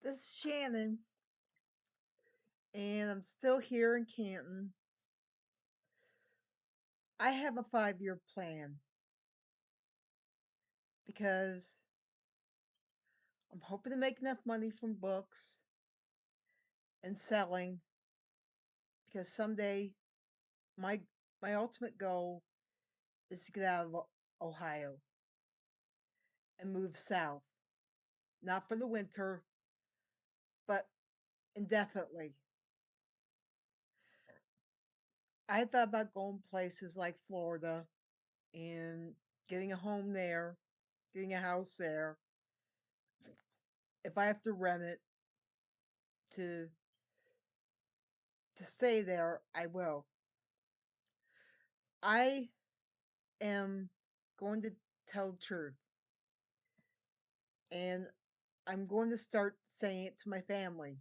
This is Shannon, and I'm still here in Canton. I have a 5-year plan because I'm hoping to make enough money from books and selling because someday my my ultimate goal is to get out of Ohio and move south. Not for the winter, but indefinitely. I thought about going places like Florida and getting a home there, getting a house there. If I have to rent it to stay there, I will. I am going to tell the truth, and I'm going to start saying it to my family.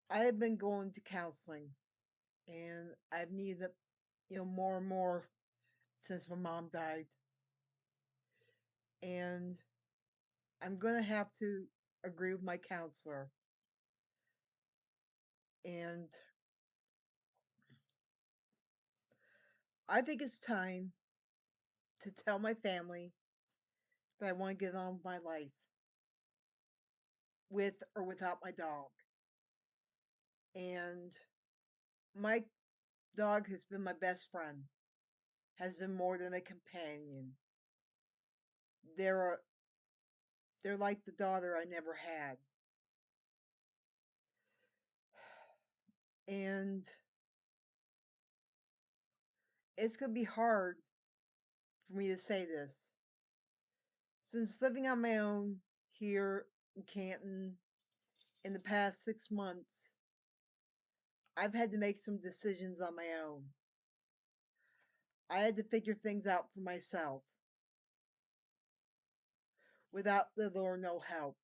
I have been going to counseling, and I've needed it, more and more since my mom died. And I'm going to have to agree with my counselor. And I think it's time to tell my family that I want to get on with my life with or without my dog. And my dog has been my best friend, has been more than a companion. They're they're like the daughter I never had. And it's going to be hard for me to say this. Since living on my own here in Canton in the past 6 months, I've had to make some decisions on my own. I had to figure things out for myself without little or no help.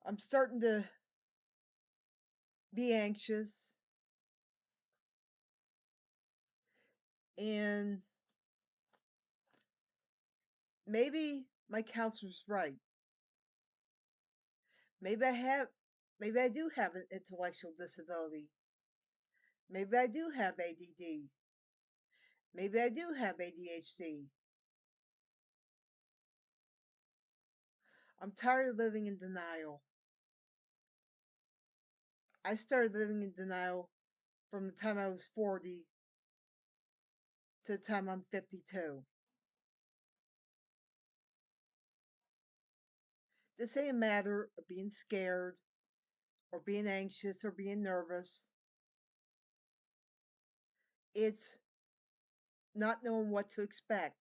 I'm starting to be anxious, and maybe my counselor's right. Maybe I have maybe I do have an intellectual disability. Maybe I do have ADD. Maybe I do have ADHD. I'm tired of living in denial. I started living in denial from the time I was 40 to the time I'm 52. This ain't a matter of being scared or being anxious or being nervous. It's not knowing what to expect.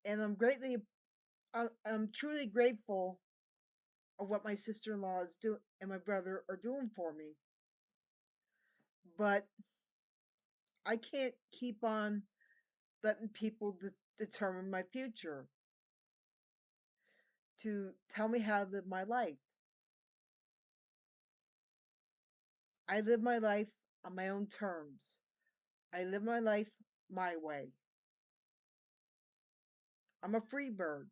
And I'm truly grateful of what my sister-in-law is doing and my brother are doing for me. But I can't keep on letting people determine my future, to tell me how to live my life. I live my life on my own terms. I live my life my way. I'm a free bird.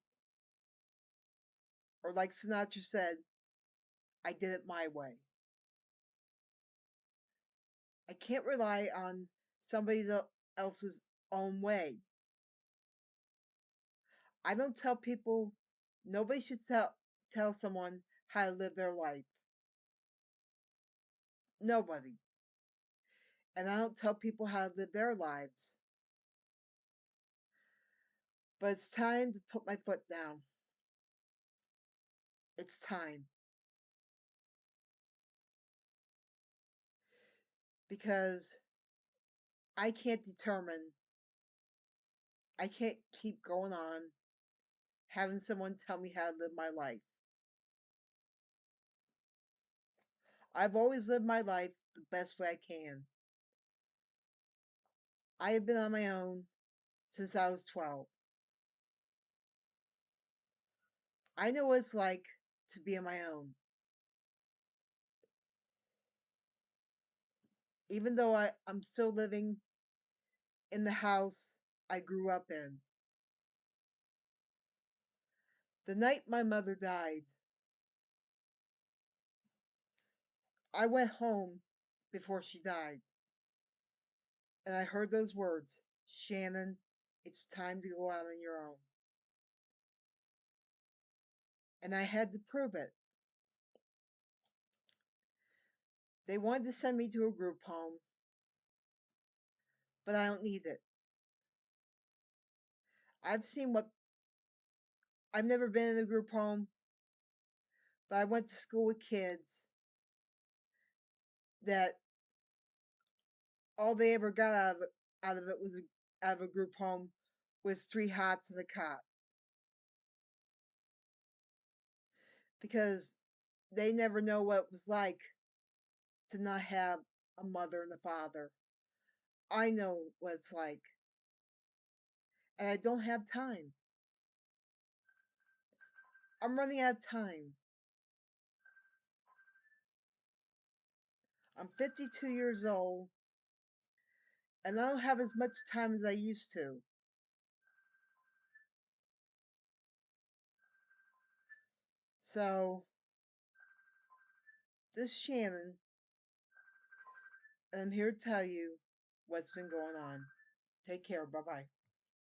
Or, like Sinatra said, I did it my way. I can't rely on somebody else's own way. I don't tell people, nobody should tell someone how to live their life. Nobody. And I don't tell people how to live their lives. But it's time to put my foot down. It's time. Because I can't determine, I can't keep going on having someone tell me how to live my life. I've always lived my life the best way I can. I have been on my own since I was 12. I know what it's like to be on my own. Even though I'm still living in the house I grew up in. The night my mother died, I went home before she died, and I heard those words, Shannon, it's time to go out on your own. And I had to prove it. They wanted to send me to a group home, but I don't need it. I've seen what I've never been in a group home, but I went to school with kids that all they ever got out of it was out of a group home was 3 hots and a cot because they never know what it was like to not have a mother and a father. I know what it's like, and I don't have time. I'm running out of time. I'm 52 years old, and I don't have as much time as I used to. So, this is Shannon, and I'm here to tell you what's been going on. Take care. Bye bye.